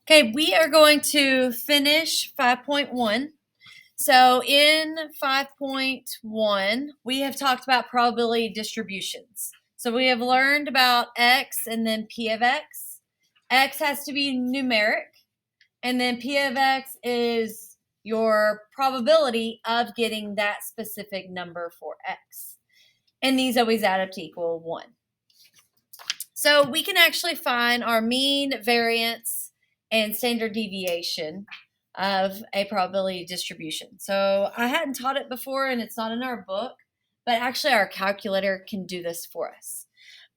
Okay, we are going to finish 5.1. So in 5.1, we have talked about probability distributions. So we have learned about x and then p of x. X has to be numeric, and then p of x is your probability of getting that specific number for x. And these always add up to equal 1. So we can actually find our mean, variance, and standard deviation of a probability distribution. So I hadn't taught it before, and it's not in our book, but actually our calculator can do this for us.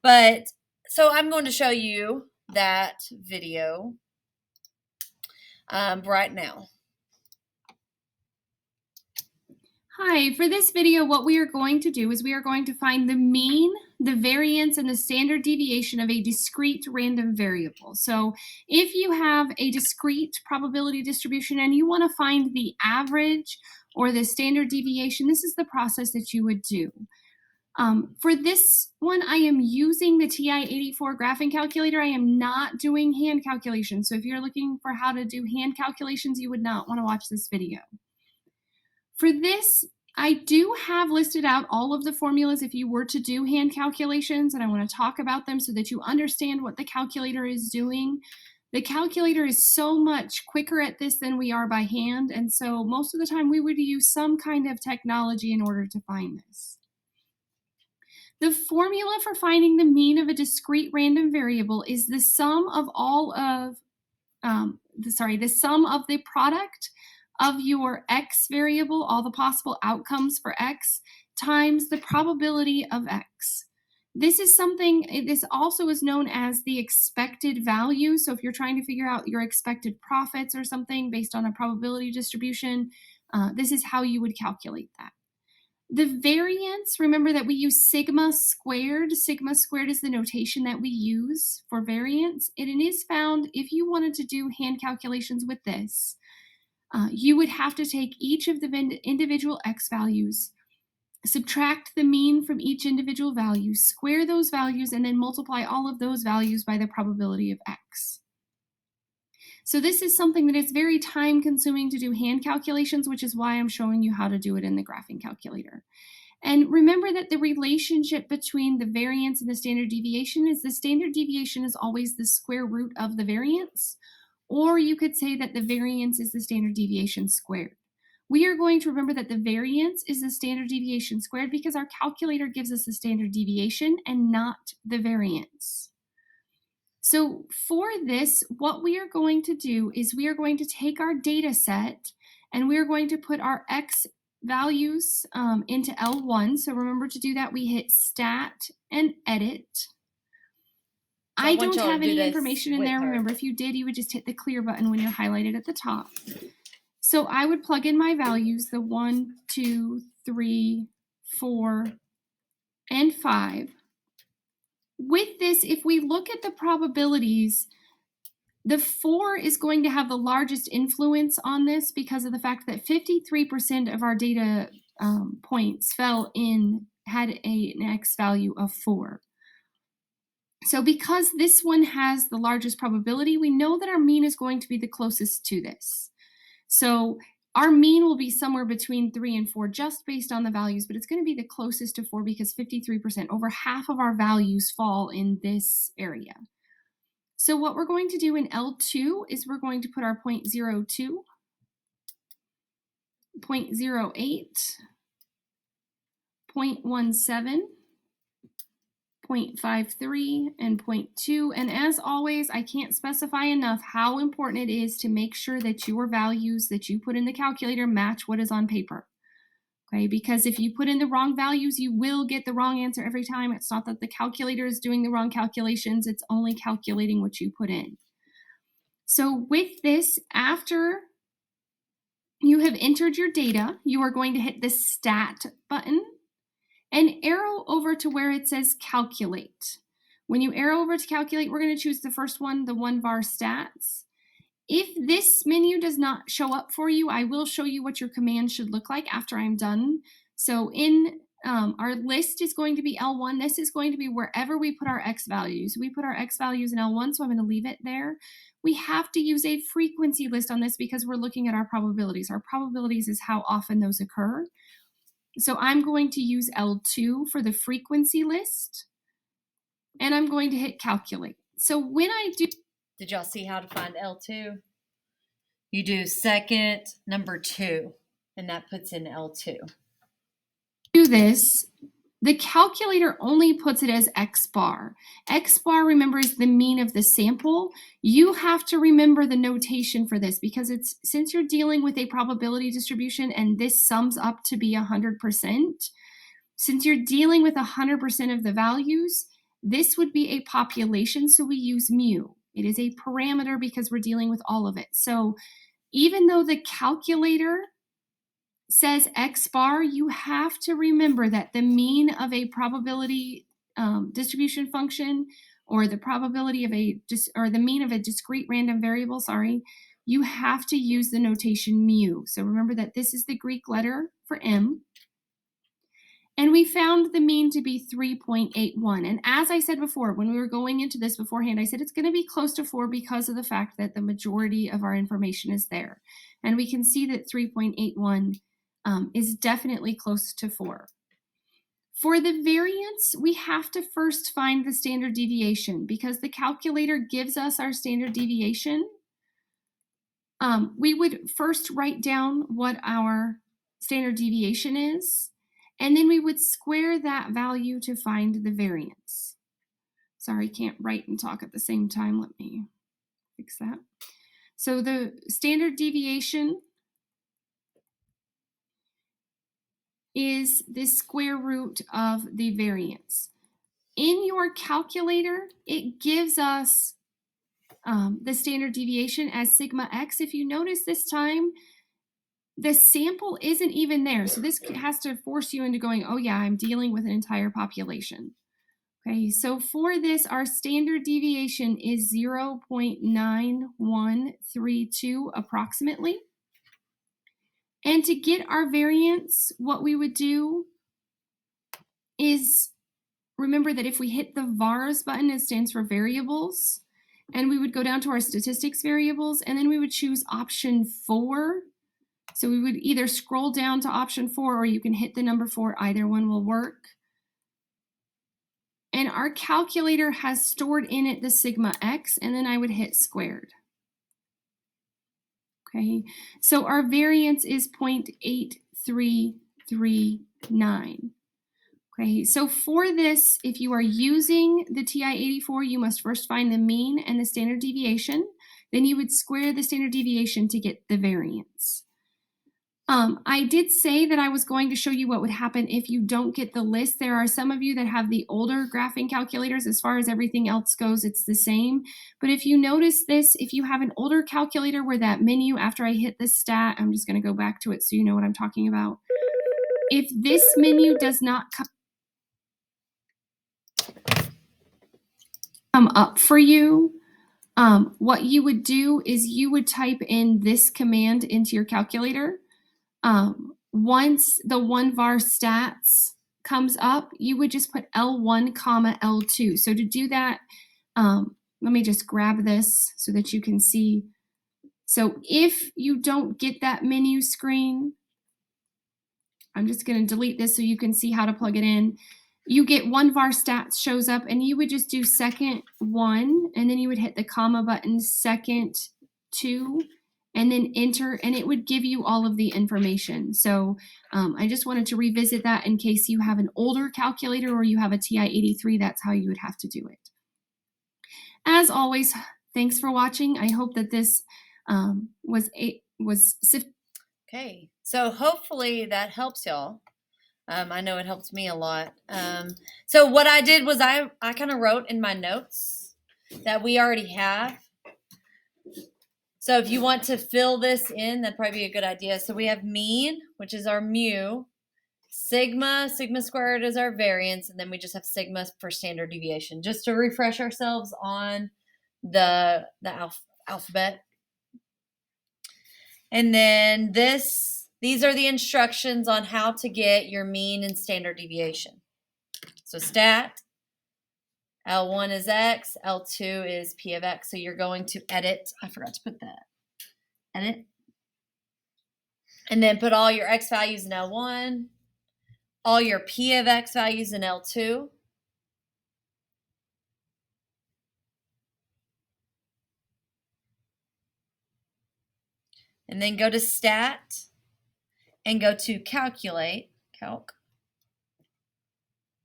But so I'm going to show you that video right now. Hi, for this video, what we are going to do is we are going to find the mean, the variance, and the standard deviation of a discrete random variable. So if you have a discrete probability distribution and you want to find the average or the standard deviation, this is the process that you would do. For this one, I am using the TI-84 graphing calculator. I am not doing hand calculations. So if you're looking for how to do hand calculations, you would not want to watch this video. For this, I do have listed out all of the formulas if you were to do hand calculations, and I want to talk about them so that you understand what the calculator is doing. The calculator is so much quicker at this than we are by hand, and so most of the time we would use some kind of technology in order to find this. The formula for finding the mean of a discrete random variable is the sum of all of, the sum of the product of your x variable, all the possible outcomes for x, times the probability of x. This is something, this also is known as the expected value. So if you're trying to figure out your expected profits or something based on a probability distribution, this is how you would calculate that. The variance, remember that we use sigma squared. Sigma squared is the notation that we use for variance. It is found, if you wanted to do hand calculations with this, you would have to take each of the individual x values, subtract the mean from each individual value, square those values, and then multiply all of those values by the probability of x. So this is something that is very time consuming to do hand calculations, which is why I'm showing you how to do it in the graphing calculator. And remember that the relationship between the variance and the standard deviation is the standard deviation is always the square root of the variance. Or you could say that the variance is the standard deviation squared. We are going to remember that the variance is the standard deviation squared because our calculator gives us the standard deviation and not the variance. So for this, what we are going to do is we are going to take our data set and we are going to put our x values into L1. So remember to do that, we hit Stat and Edit. So I don't have any information in there. Remember, if you did, you would just hit the clear button when you're highlighted at the top. So I would plug in my values, the 1, 2, 3, 4, and 5. With this, if we look at the probabilities, the 4 is going to have the largest influence on this because of the fact that 53% of our data points had an x value of 4. So because this one has the largest probability, we know that our mean is going to be the closest to this. So our mean will be somewhere between 3 and 4 just based on the values, but it's going to be the closest to 4 because 53%, over half of our values fall in this area. So what we're going to do in L2 is we're going to put our 0.02, 0.08, 0.17, 0.53, and 0.2. And as always, I can't specify enough how important it is to make sure that your values that you put in the calculator match what is on paper. Okay, because if you put in the wrong values, you will get the wrong answer every time. It's not that the calculator is doing the wrong calculations, it's only calculating what you put in. So with this, after you have entered your data, you are going to hit the Stat button and arrow over to where it says Calculate. When you arrow over to Calculate, we're going to choose the first one, the 1var stats. If this menu does not show up for you, I will show you what your command should look like after I'm done. So in our list is going to be L1. This is going to be wherever we put our X values. We put our X values in L1, so I'm going to leave it there. We have to use a frequency list on this because we're looking at our probabilities. Our probabilities is how often those occur. So I'm going to use L2 for the frequency list, and I'm going to hit calculate. So when I do... Did y'all see how to find L2? You do second number 2, and that puts in L2. Do this, the calculator only puts it as X bar. X bar, remember, is the mean of the sample. You have to remember the notation for this because it's, since you're dealing with a probability distribution and this sums up to be 100%, since you're dealing with 100% of the values, this would be a population, so we use mu. It is a parameter because we're dealing with all of it. So even though the calculator says X bar, you have to remember that the mean of a probability distribution function, or the probability of the mean of a discrete random variable, sorry, you have to use the notation mu. So remember that this is the Greek letter for M. And we found the mean to be 3.81. And as I said before, when we were going into this beforehand, I said it's going to be close to 4 because of the fact that the majority of our information is there. And we can see that 3.81 is definitely close to 4. For the variance, we have to first find the standard deviation because the calculator gives us our standard deviation. We would first write down what our standard deviation is, and then we would square that value to find the variance. Sorry, can't write and talk at the same time. Let me fix that. So the standard deviation is the square root of the variance. In your calculator, it gives us the standard deviation as sigma x. If you notice this time, the sample isn't even there. So this has to force you into going, oh yeah, I'm dealing with an entire population. Okay, so for this, our standard deviation is 0.9132 approximately. And to get our variance, what we would do is remember that if we hit the vars button, it stands for variables, and we would go down to our statistics variables, and then we would choose option 4. So we would either scroll down to option 4 or you can hit the number 4. Either one will work. And our calculator has stored in it the sigma x, and then I would hit squared. Okay, so our variance is 0.8339. Okay, so for this, if you are using the TI-84, you must first find the mean and the standard deviation. Then you would square the standard deviation to get the variance. I did say that I was going to show you what would happen if you don't get the list. There are some of you that have the older graphing calculators. As far as everything else goes, it's the same. But if you notice this, if you have an older calculator where that menu, after I hit the stat, I'm just going to go back to it so you know what I'm talking about. If this menu does not come up for you, what you would do is you would type in this command into your calculator. Once the 1var stats comes up, you would just put L1 comma L2. So to do that, let me just grab this so that you can see. So if you don't get that menu screen, I'm just going to delete this so you can see how to plug it in. You get 1var stats shows up, and you would just do second 1, and then you would hit the comma button, second 2, and then enter, and it would give you all of the information. So I just wanted to revisit that in case you have an older calculator or you have a TI-83, that's how you would have to do it. As always, thanks for watching. I hope that this was Okay, so hopefully that helps y'all. I know it helped me a lot. So what I did was I kind of wrote in my notes that we already have. So if you want to fill this in, that'd probably be a good idea. So we have mean, which is our mu, sigma squared is our variance, and then we just have sigma for standard deviation, just to refresh ourselves on the alphabet. And then this These are the instructions on how to get your mean and standard deviation. So stat, L1 is X, L2 is P of X. So you're going to edit. I forgot to put that. Edit. And then put all your X values in L1, all your P of X values in L2. And then go to stat and go to calculate, calc.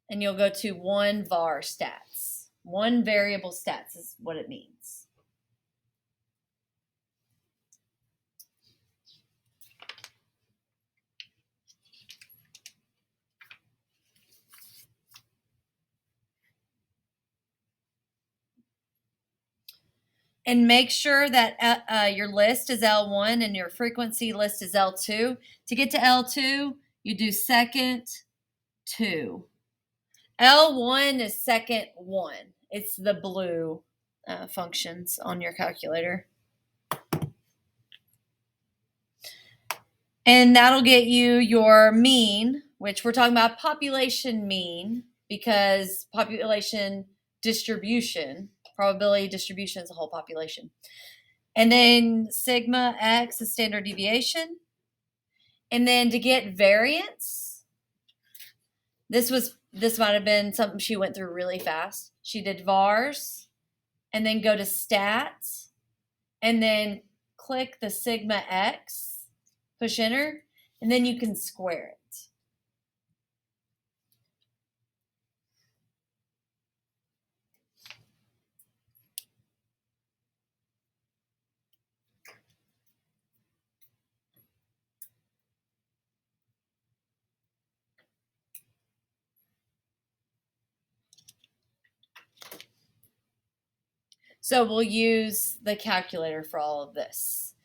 And you'll go to one var stats. One variable stats is what it means. And make sure that your list is L1 and your frequency list is L2. To get to L2, you do second 2. L1 is second 1. It's the blue functions on your calculator. And that'll get you your mean, which we're talking about population mean because population distribution, probability distribution is a whole population. And then sigma x is standard deviation. And then to get variance, this might have been something she went through really fast. She did vars and then go to stats and then click the sigma x, push enter, and then you can square it. So we'll use the calculator for all of this.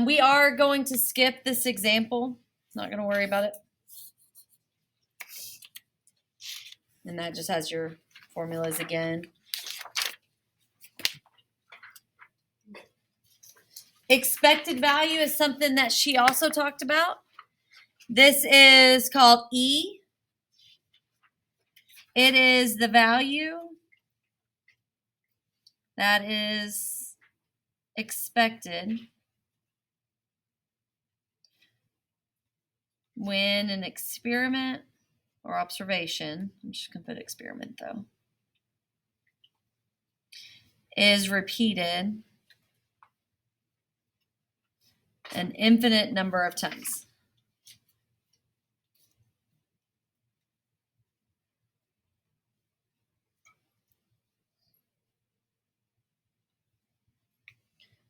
We are going to skip this example. Not going to worry about it. And that just has your formulas again. Expected value is something that she also talked about. This is called E. It is the value that is expected when an experiment or observation, I'm just going to put experiment though, is repeated an infinite number of times.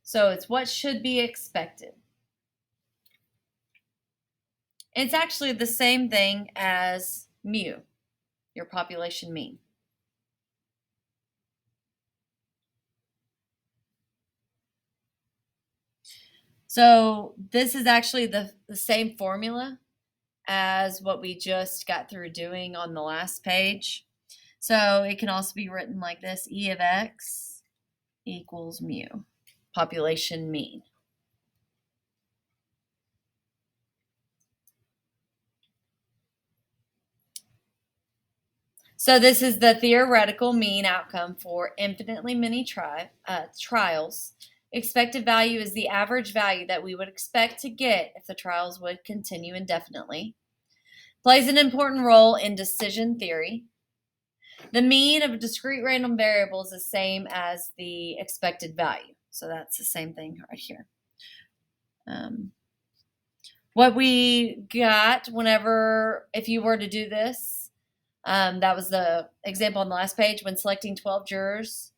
So it's what should be expected. It's actually the same thing as mu, your population mean. So this is actually the same formula as what we just got through doing on the last page. So it can also be written like this: E of x equals mu, population mean. So this is the theoretical mean outcome for infinitely many trials. Expected value is the average value that we would expect to get if the trials would continue indefinitely. Plays an important role in decision theory. The mean of a discrete random variable is the same as the expected value. So that's the same thing right here. What we got whenever, if you were to do this, that was the example on the last page. When selecting 12 jurors,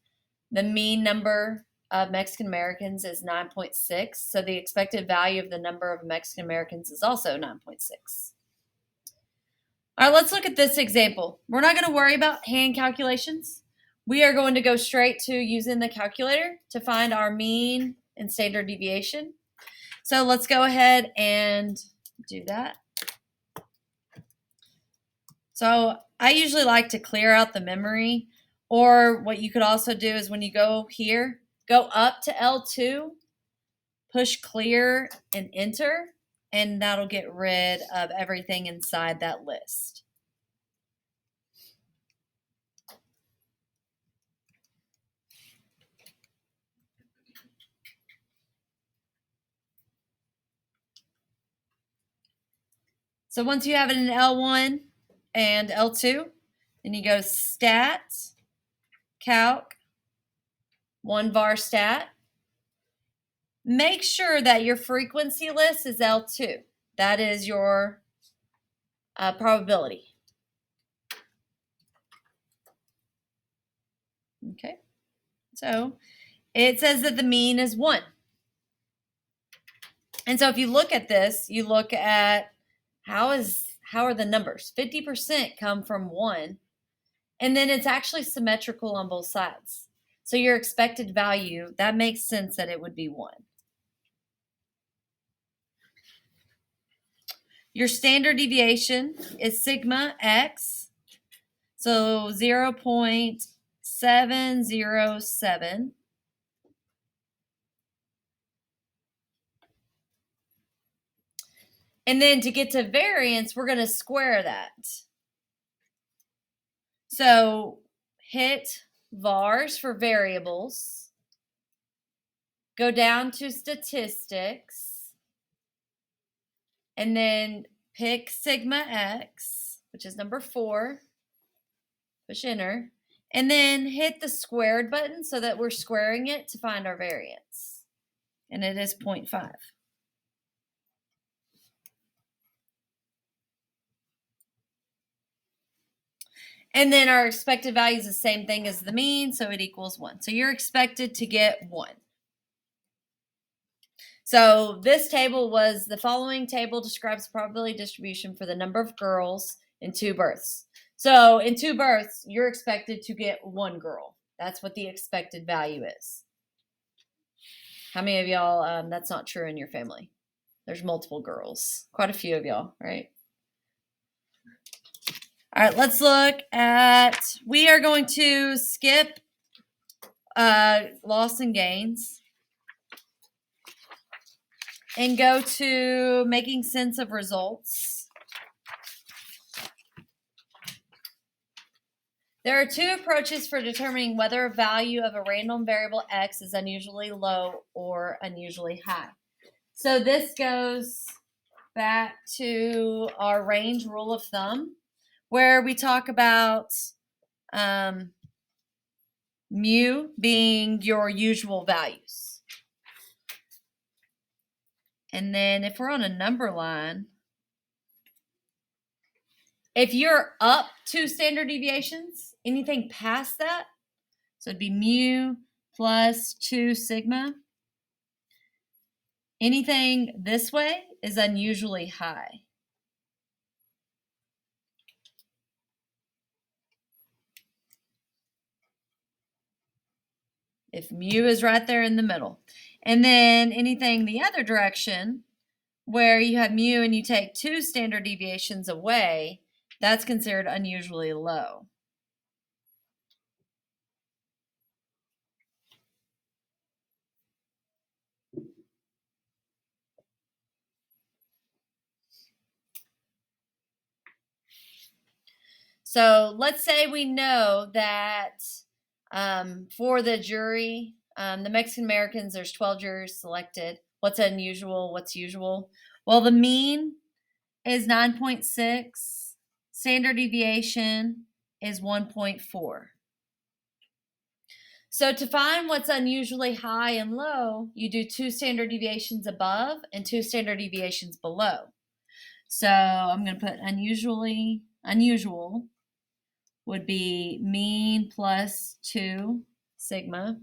the mean number of Mexican Americans is 9.6. So the expected value of the number of Mexican Americans is also 9.6. All right, let's look at this example. We're not going to worry about hand calculations. We are going to go straight to using the calculator to find our mean and standard deviation. So let's go ahead and do that. So I usually like to clear out the memory, or what you could also do is when you go here, go up to L2, push clear and enter, and that'll get rid of everything inside that list. So once you have it in L1 and L2, then you go Stat, Calc, 1 var stat. Make sure that your frequency list is L2. That is your probability. Okay, so it says that the mean is 1. And so if you look at this, you look at how are the numbers? 50% come from 1, and then it's actually symmetrical on both sides. So your expected value, that makes sense that it would be 1. Your standard deviation is sigma x, so 0.707. And then to get to variance, we're going to square that. So hit vars for variables, go down to statistics, and then pick sigma x, which is number 4, push enter, and then hit the squared button so that we're squaring it to find our variance. And it is 0.5. And then our expected value is the same thing as the mean, so it equals 1. So you're expected to get 1. So this table was, the following table describes probability distribution for the number of girls in 2 births. So in 2 births, you're expected to get 1 girl. That's what the expected value is. How many of y'all, that's not true in your family? There's multiple girls. Quite a few of y'all, right? All right, let's look at, we are going to skip loss and gains and go to making sense of results. There are 2 approaches for determining whether a value of a random variable x is unusually low or unusually high. So this goes back to our range rule of thumb, where we talk about mu being your usual values. And then if we're on a number line, if you're up 2 standard deviations, anything past that, so it'd be mu plus 2 sigma, anything this way is unusually high. If mu is right there in the middle. And then anything the other direction, where you have mu and you take 2 standard deviations away, that's considered unusually low. So let's say we know that for the jury, the Mexican Americans, there's 12 jurors selected. What's unusual? What's usual? Well, the mean is 9.6. Standard deviation is 1.4. So to find what's unusually high and low, you do 2 standard deviations above and 2 standard deviations below. So I'm going to put unusual would be mean plus 2 sigma.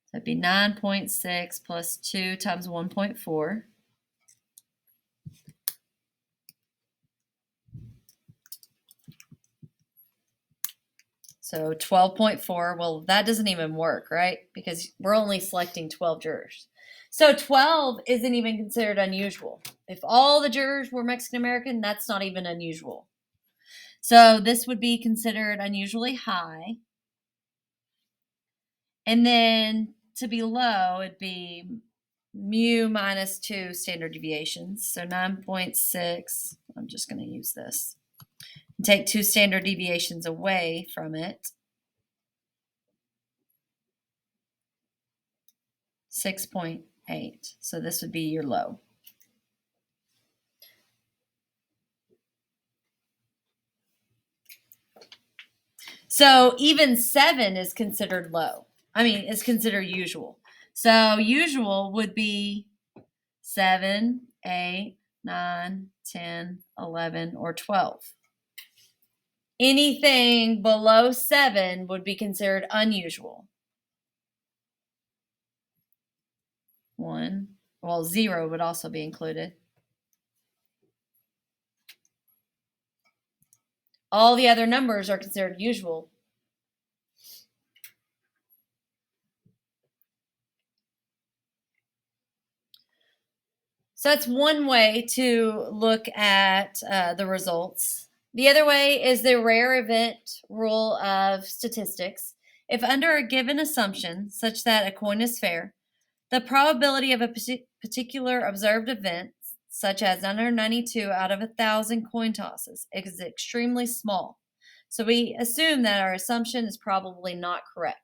So it'd be 9.6 plus 2 times 1.4. So 12.4, well, that doesn't even work, right? Because we're only selecting 12 jurors. So 12 isn't even considered unusual. If all the jurors were Mexican American, that's not even unusual. So this would be considered unusually high. And then to be low, it'd be mu minus 2 standard deviations. So 9.6, I'm just going to use this. Take 2 standard deviations away from it. 6.8. So this would be your low. So even 7 is considered low. Is considered usual. So usual would be 7, 8, 9, 10, 11, or 12. Anything below 7 would be considered unusual. 1. Well, 0 would also be included. All the other numbers are considered usual. So that's one way to look at the results. The other way is the rare event rule of statistics. If under a given assumption, such that a coin is fair, the probability of a particular observed event, such as 992 out of 1,000 coin tosses, is extremely small. So we assume that our assumption is probably not correct.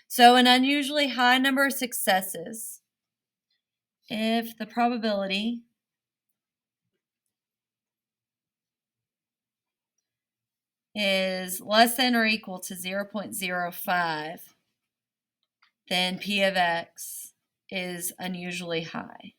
So an unusually high number of successes, if the probability is less than or equal to 0.05, then P of X is unusually high.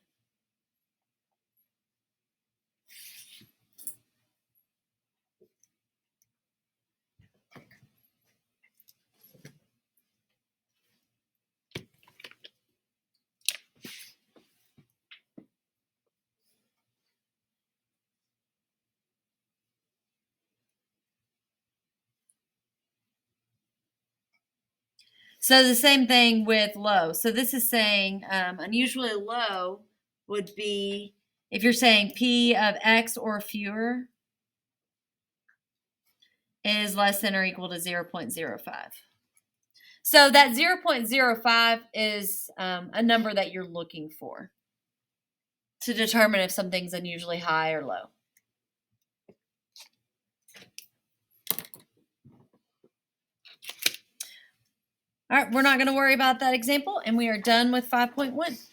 So the same thing with low. So this is saying unusually low would be if you're saying P of X or fewer is less than or equal to 0.05. So that 0.05 is a number that you're looking for to determine if something's unusually high or low. All right, we're not going to worry about that example, and we are done with 5.1.